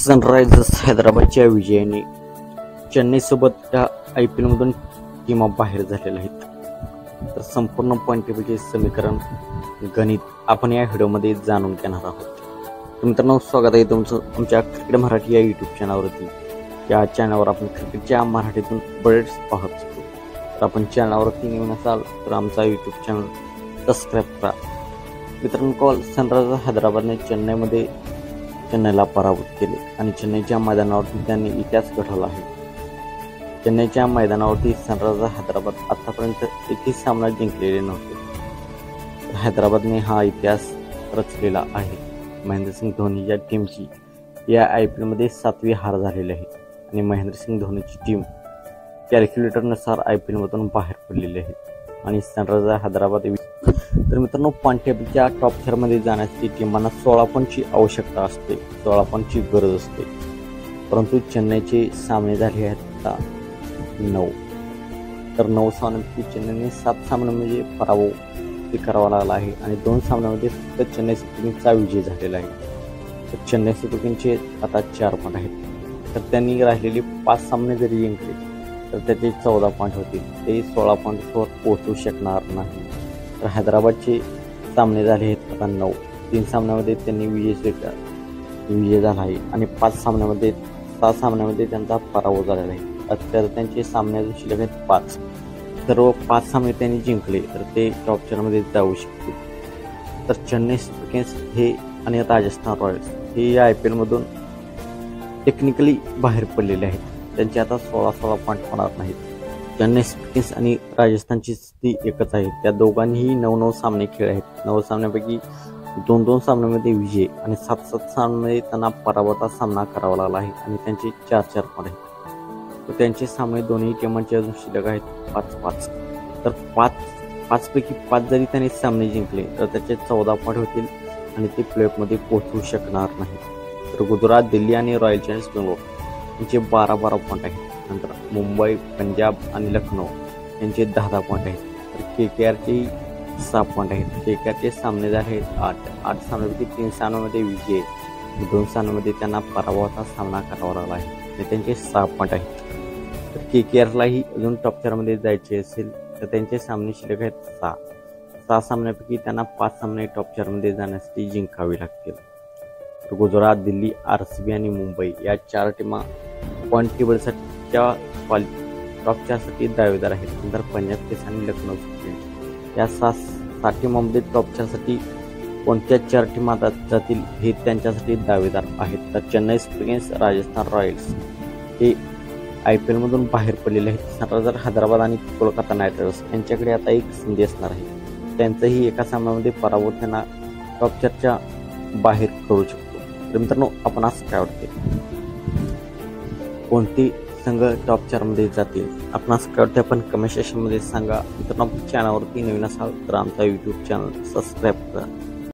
Sunrisers हैदराबादच्या विजयाने चेन्नईसोबत या IPL मधून टीमा बाहेर झालेल्या आहेत। तर संपूर्ण पॉईंट टेबलचे समीकरण गणित आपण या व्हिडिओमध्ये जाणून घेणार आहोत। तर मित्रांनो, स्वागत आहे तुमचं आमच्या क्रिकेट मराठी या यूट्यूब चॅनलवरती। या चॅनलवर आपण क्रिकेटच्या मराठीतून अपडेट्स पाहत असतो। तर आपण चॅनलवरती नवीन असाल तर आमचा यूट्यूब चॅनल सबस्क्राईब करा। मित्रांनो, सनरायझर्स हैदराबादने चेन्नईला पराभूत केले आणि चेन्नईच्या मैदानावरती त्यांनी इतिहास घडवला आहे। चेन्नईच्या मैदानावरती सनरायझर्स हैदराबाद आतापर्यंत एकही सामना जिंकलेले नव्हते। हैदराबादने हा इतिहास रचलेला आहे। महेंद्रसिंग धोनी या टीमची या IPL मध्ये 7वी हार झालेली आहे आणि महेंद्रसिंग धोनीची टीम कॅल्क्युलेटरनुसार IPL मधून बाहेर पडलेली आहे आणि सनरायझर्स हैदराबाद। तर मित्रांनो, पॉईंट टेबलच्या टॉप 4 मध्ये जाण्यासाठी टीमांना 16 पॉईंटची आवश्यकता असते, 16 पॉईंटची गरज असते। परंतु चेन्नईचे सामने झाले आहेत 9। तर 9 सामन्यांपैकी चेन्नईने 7 सामन्यांमध्ये पराभव स्वीकारावा लागला आहे आणि 2 सामन्यांमध्ये फक्त चेन्नई सुपर किंग्सचा विजय झालेला आहे। तर चेन्नई सुपर किंग्सचे आता 4 पॉईंट आहेत। तर त्यांनी राहिलेले 5 सामने जरी जिंकले तर त्याचे 14 पॉईंट होतील, ते 16 पॉईंटवर पोहोचू शकणार नाही। तर हैदराबादचे सामने झाले आहेत आता 9। 3 सामन्यामध्ये त्यांनी विजय झाला आहे आणि 6 सामन्यामध्ये त्यांचा पराभव झालेला आहे। आता त्यांचे सामने शिल्लक आहेत 5। सर्व 5 सामने त्यांनी जिंकले तर ते टॉप 4 मध्ये जाऊ शकतील। तर चेन्नई सुपर किंग्स हे आणि राजस्थान रॉयल्स हे या IPL मधून टेक्निकली बाहेर पडलेले आहेत। त्यांचे आता 16 पॉईंट होणार नाहीत। चेन्नई सुपर किंग्स आणि राजस्थानची स्थिती एकच आहे। त्या दोघांनीही 9 सामने खेळले आहेत। 9 सामन्यापैकी 2 सामन्यामध्ये विजय आणि 7 सामन्यामध्ये त्यांना पराभवाचा सामना करावा लागला आहे आणि त्यांचे 4 पॉईंट आहेत। तर त्यांचे सामने दोन्ही टीमांचे अजून शिल्लक आहेत 5. तर 5 पैकी 5 जरी त्यांनी सामने जिंकले तर त्याचे 14 पॉईंट होतील आणि ते प्लेऑफमध्ये पोहोचू शकणार नाही। तर गुजरात, दिल्ली आणि रॉयल चॅलेंजर्स बेंगलोर यांचे 12 पॉईंट आहेत। नंतर मुंबई, पंजाब आणि लखनौ यांचे 10 पॉईंट आहेत। तर KKRचे 6 पॉईंट आहेत। KKRचे सामने झाले आहेत 8 सामन्यापैकी 3 सामन्यामध्ये विजय, 2 सामन्यामध्ये त्यांना पराभवाचा सामना करावा लागला आहे आणि त्यांचे 6 पॉईंट आहेत। तर KKRलाही अजून टॉप 4 मध्ये जायचे असेल तर त्यांचे सामने शिल्लक आहेत 6 सामन्यापैकी त्यांना 5 सामने टॉप 4 मध्ये जाण्यासाठी जिंकावे लागतील। तर गुजरात, दिल्ली, RCB आणि मुंबई या 4 टीमा पॉईंट टेबलच्या टॉप 4 साठी दावेदार आहेत। नंतर पंजाब किंग्स आणि लखनौ या 6 टीमांमध्ये टॉप 4 साठी कोणत्या 4 टीमा जातील हे त्यांच्यासाठी दावेदार आहेत। तर Chennai super Kings, Rajasthan Royals हे IPL मधून बाहेर पडलेले आहेत। सनरायझर्स हैदराबाद आणि कोलकाता नाईट रायडर्स यांच्याकडे आता एक संधी असणार आहे। त्यांचंही एका सामन्यामध्ये पराभव त्यांना टॉप 4च्या बाहेर करू शकतो। तर मित्रांनो, आपण असं काय वाटते, कोणती संघ टॉप 4 मध्ये जातील? आपण असं काय वाटते आपण कमेंट सेक्शन मध्ये सांगा। मित्रांनो, चॅनलवरती नवीन असाल तर आमचा यूट्यूब चॅनल सबस्क्राईब करा।